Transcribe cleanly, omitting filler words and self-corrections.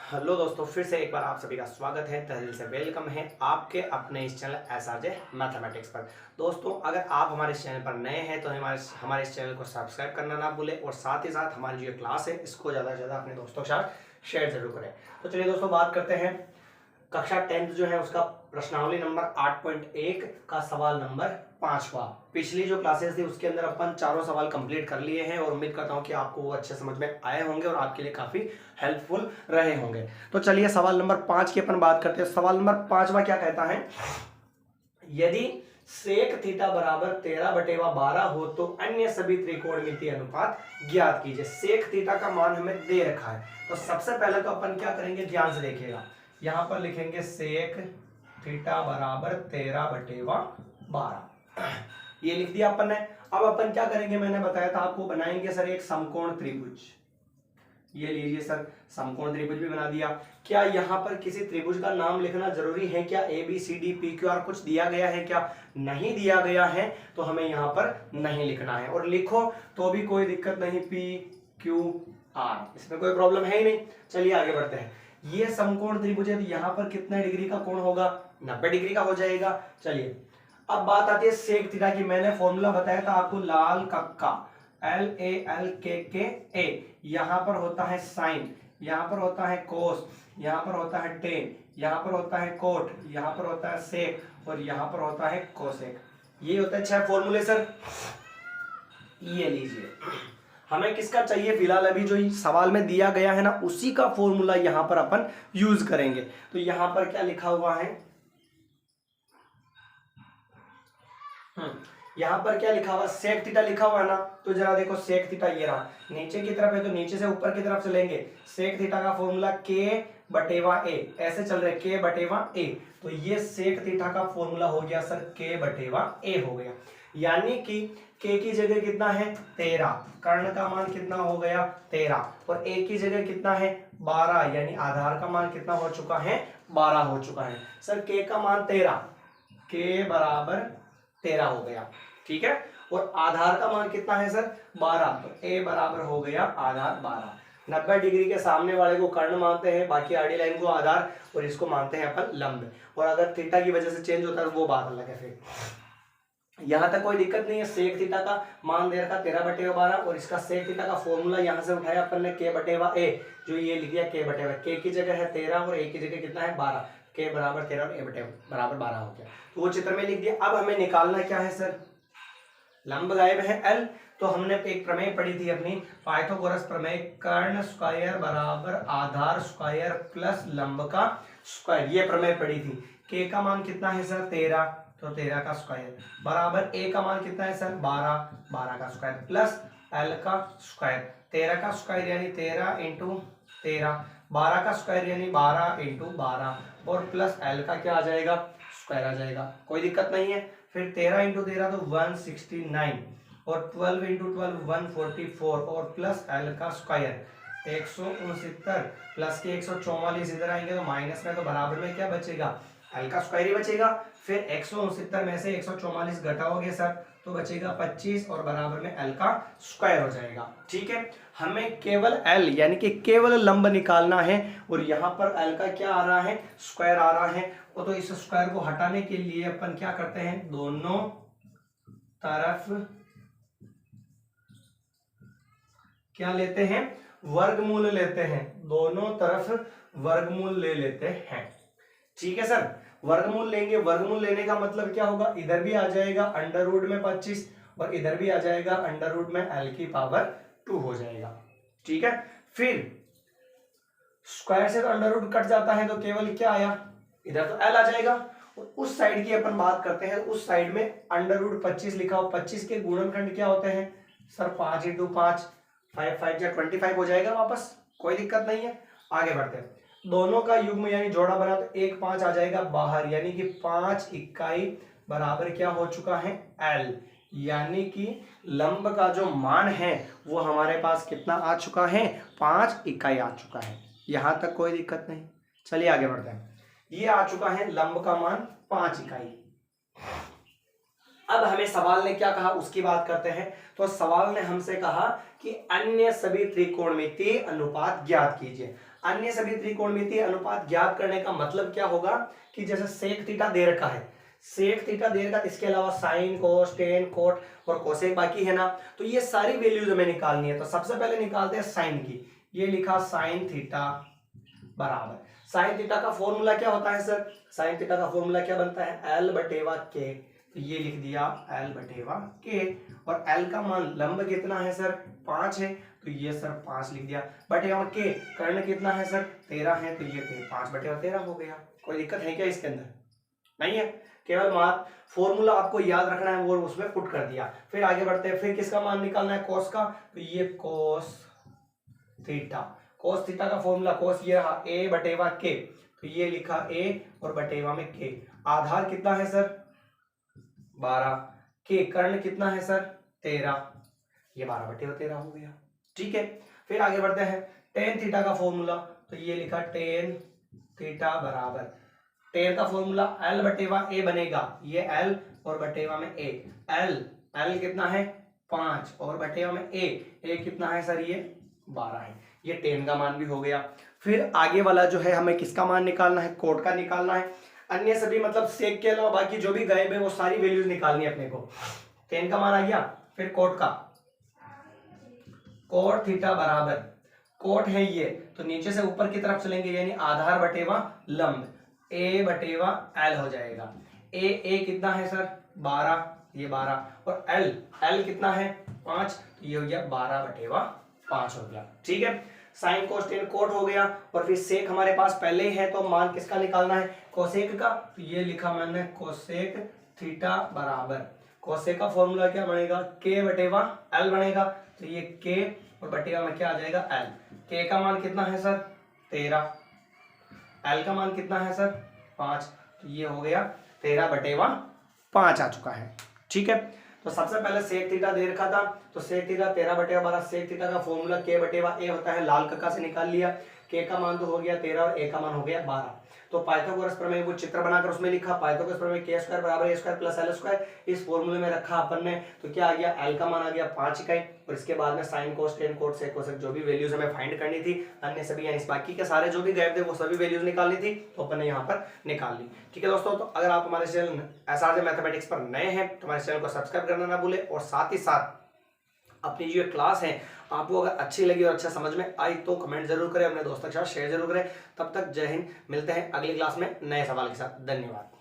Hello दोस्तों, फिर से एक बार आप सभी का स्वागत है, तहे दिल से वेलकम है आपके अपने इस चैनल एसआरजे मैथमेटिक्स पर। दोस्तों, अगर आप हमारे इस चैनल पर नए हैं तो हमारे इस चैनल को सब्सक्राइब करना ना भूलें और साथ ही साथ हमारी जो क्लास है इसको ज़्यादा से ज़्यादा अपने दोस्तों के साथ शेयर जरूर करें। तो चलिए दोस्तों, बात करते हैं कक्षा 10th जो है उसका प्रश्नावली नंबर 8.1 का सवाल नंबर 5वां। पिछली जो क्लासेस थी उसके अंदर अपन चारों सवाल कंप्लीट कर लिए हैं और उम्मीद करता हूं कि आपको वो अच्छे समझ में आए होंगे और आपके लिए काफी हेल्पफुल रहे होंगे। तो चलिए सवाल नंबर 5 की अपन बात करते हैं। सवाल नंबर 5वां क्या कहता है, यदि सेक थीटा बराबर 13/12 हो तो अन्य सभी त्रिकोणमितीय अनुपात ज्ञात कीजिए। सेक थीटा का मान हमें दे रखा है, तो सबसे पहले तो अपन क्या करेंगे, ध्यान से देखिएगा। यहां पर लिखेंगे सेक थीटा बराबर 13/12, ये लिख दिया अपन ने। अब अपन क्या करेंगे, मैंने बताया था आपको, बनाएंगे सर एक समकोण त्रिभुज। ये लीजिए सर, समकोण त्रिभुज भी बना दिया। क्या यहाँ पर किसी त्रिभुज का नाम लिखना जरूरी है क्या? A B C D P Q R कुछ दिया गया है क्या? नहीं दिया गया है, तो हमें यहाँ पर नहीं लिखना है, और लिखो तो भी कोई दिक्कत नहीं, पी क्यू आर, इसमें कोई प्रॉब्लम है ही नहीं। चलिए आगे बढ़ते हैं। ये समकोण त्रिभुज है, तो यहाँ पर कितने डिग्री का कोण होगा? 90 डिग्री का हो जाएगा। चलिए अब बात आती है सेक थीटा की। मैंने फॉर्मूला बताया था आपको, लाल कक्का LALKKA, यहां पर होता है साइन, यहां पर होता है कोस, यहां पर होता है टेन, यहां पर होता है कोट, यहां पर होता है सेक और यहां पर होता है कोसेक। ये होता है 6 फॉर्मूले सर। ये लीजिए, हमें किसका चाहिए फिलहाल, अभी जो सवाल में दिया गया है ना उसी का फॉर्मूला यहां पर अपन यूज करेंगे। तो यहां पर क्या लिखा हुआ है, यहां पर क्या लिखा हुआ, सेक थीटा लिखा हुआ है ना, तो जरा देखो सेक थीटा ये रहा, नीचे की तरफ है तो नीचे से ऊपर की तरफ चलेंगे। सेक थीटा का फॉर्मूला K/A, ऐसे चल रहे K/A, तो ये सेक थीटा का फॉर्मूला हो गया सर K/A हो गया। यानी कि K की जगह कितना है 13, कर्ण का मान कितना हो गया 13, और A की जगह कितना है 12, यानी आधार का मान कितना हो चुका है 12 हो चुका है सर। K का मान 13, K बराबर 13 हो गया, ठीक है, और आधार का मान कितना है सर 12, तो A बराबर हो गया आधार 12। 90 डिग्री के सामने वाले को कर्ण मानते हैं, बाकी आड़ी लाइन को आधार, और इसको मानते हैं अपन लंब। और अगर थीटा की वजह से चेंज होता है वो बात अलग है। फिर यहां तक कोई दिक्कत नहीं है। सेक थीटा का मान दे रखा 13/12 और इसका सेक थीटा का फॉर्मूला यहां से उठाया अपन ने K/A, जो ये लिख दिया K/A। K की जगह है 13 और A की जगह कितना है 12, K बराबर 13 और A बराबर 12 हो गया, तो वो चित्र में लिख दिया। अब हमें निकालना क्या है सर, लंब गायब है L, तो हमने एक प्रमेय पढ़ी थी अपनी, पाइथागोरस प्रमेय, कर्ण स्क्वायर बराबर आधार स्क्वायर प्लस लंब का स्क्वायर, ये प्रमेय पढ़ी थी। K का मान कितना है सर 13, तो 13 का स्क्वायर बराबर A का मान कितना है सर 12, 12 का स्क्वायर प्लस L का स्क्वायर, 13 का स्क्वायर यानी 13 इंटू 13, 12 का स्क्वायर यानी 12 इंटू 12, और प्लस L का क्या आ जाएगा स्क्वायर आ जाएगा, कोई दिक्कत नहीं है। फिर 13 इंटू 13 तो 169, और 12 इंटू 12 144, और प्लस L का स्क्वायर 169, प्लस के 144 इधर आएंगे तो माइनस में, तो बराबर में क्या बचेगा L का स्क्वायर ही बचेगा। फिर 169 में से 144 घटाओगे सर तो बचेगा 25, और बराबर में L का स्क्वायर हो जाएगा, ठीक है। हमें केवल L यानी कि केवल लंब निकालना है, और यहां पर L का क्या आ रहा है स्क्वायर आ रहा है, तो इस स्क्वायर को हटाने के लिए अपन क्या करते हैं, दोनों तरफ क्या लेते हैं वर्गमूल लेते हैं, दोनों तरफ वर्गमूल ले लेते हैं, ठीक है सर। वर्गमूल लेंगे, वर्गमूल लेने का मतलब क्या होगा, इधर भी आ जाएगा अंडर रूट में 25 और इधर भी आ जाएगा अंडर रूट में L की पावर 2 हो जाएगा, ठीक है। फिर स्क्वायर से तो अंडर रूट कट जाता है, तो केवल क्या आया इधर तो L आ जाएगा। और उस साइड की अपन बात करते हैं, उस साइड में अंडर रूट 25 लिखा हो, 25 के गुणनखंड क्या होते हैं सर 5 इंटू 5, 5 5 या 25 हो जाएगा वापस, कोई दिक्कत नहीं है। आगे बढ़ते हैं, दोनों का युग्म यानी जोड़ा बना तो 1 5 आ जाएगा बाहर, यानी कि 5 इकाई बराबर क्या हो चुका है L, यानी कि लंब का जो मान है वो हमारे पास कितना आ चुका है 5 इकाई आ चुका है, यहां तक कोई दिक्कत नहीं। चलिए आगे बढ़ते हैं, ये आ चुका है लंब का मान 5 इकाई। अब हमें सवाल ने क्या कहा उसकी बात करते हैं। तो सवाल ने हमसे कहा कि अन्य सभी त्रिकोणमितीय अनुपात ज्ञात कीजिए। अन्य सभी त्रिकोणमितीय अनुपात ज्ञात करने का मतलब क्या होगा कि जैसे सेक थीटा दे रखा है, सेक थीटा दे रखा, इसके अलावा साइन कोस टेन कोट और कोसेक बाकी है ना, तो ये सारी वैल्यूज हमें निकालनी है। तो सबसे पहले निकालते हैं साइन की। ये लिखा साइन थीटा बराबर, साइन थीटा का फॉर्मूला क्या होता है सर, साइन थीटा का फॉर्मूला क्या बनता है, एल बटेवा के। तो ये लिख दिया एल बटेवा के, और एल का मान लंब कितना है सर 5 है, तो ये सर 5 लिख दिया, बटेवा के कर्ण कितना है सर 13 है, तो ये 5 बटेवा 13 हो गया। कोई दिक्कत है क्या इसके अंदर, नहीं है, केवल मात्र फॉर्मूला आपको याद रखना है वो उसमें पुट कर दिया। फिर आगे बढ़ते हैं, फिर किसका मान निकालना है, कोस का, तो ये कोस थीटा, कोस थीटा का फॉर्मूला कोस ये रहा ए बटेवा के, तो ये लिखा ए और बटेवा में के। आधार कितना है सर 12, के कर्ण कितना है सर 13, ये 12 बटेवा 13 हो गया। ठीक है, फिर आगे बढ़ते हैं, टेन थीटा का फॉर्मूला, तो ये लिखा टेन थीटा बराबर, टेन का फॉर्मूला एल बटेवा ए बनेगा, ये एल और बटेवा में ए, एल कितना है 5 और बटेवा में ए कितना है सर ये 12 है, ये टेन का मान भी हो गया। फिर आगे वाला जो है हमें किसका मान निकालना है, कोट का निकालना है। अन्य सभी मतलब सेक के अलावा बाकी जो भी गायब है वो सारी वैल्यूज निकालनी है अपने को। टेन का मान आ गया, फिर कोट का, कोट थीटा बराबर, कोट है ये तो नीचे से ऊपर की तरफ चलेंगे यानी आधार बटेवा लंब, ए बटेवा एल हो जाएगा। ए कितना है सर 12, ये 12, और एल कितना है 5, तो ये हो गया 12 बटेवा 5 हो गया। ठीक है, साइन कोस टेन कोट हो गया, और फिर सेक हमारे पास पहले ही है तो मान किसका निकालना है, कोसेक का, तो ये लिखा मैंने कोसेक थीटा बराबर, कोसेक का फॉर्मूला क्या बनेगा, के बटेवा एल बनेगा, तो ये के और बटेवा में क्या आ जाएगा एल। के का मान कितना है सर 13, एल का मान कितना है सर 5, तो ये हो गया 13 बटेवा 5 आ चुका है। ठीक है, तो सबसे पहले सेक थीटा दे रखा था, तो सेक थीटा 13 बटेवा 12, सेक थीटा का फॉर्मूला के बटेवा ए होता है, लाल कक्का से निकाल लिया, के का मान तो हो गया 13 और ए का मान हो गया 12। तो पाइथागोरस प्रमेय वो चित्र बनाकर उसमें लिखा, पाइथागोरस प्रमेय के स्क्वायर बराबर ए स्क्वायर प्लस एल स्क्वायर, इस फॉर्मूले में रखा अपन ने, तो क्या आ गया एल का मान आ गया 5 इकाई, और इसके बाद में sine cos tan cot sec cosec जो भी वैल्यूज हमें फाइंड करनी थी, अन्य सभी यानी बाकी के सारे जो भी गायब थे वो सभी वैल्यूज निकालनी थी, तो अपन ने यहाँ पर निकाल ली। ठीक है दोस्तों, तो अगर आप हमारे चैनल एसआरजे मैथमेटिक्स पर नए हैं तो हमारे चैनल को सब्सक्राइब करना ना भूले, और साथ ही साथ अपनी जो क्लास है आपको अगर अच्छी लगी और अच्छा समझ में आई तो कमेंट जरूर करें, अपने दोस्तों के साथ शेयर जरूर करें। तब तक जय हिंद, मिलते हैं अगली क्लास में नए सवाल के साथ, धन्यवाद।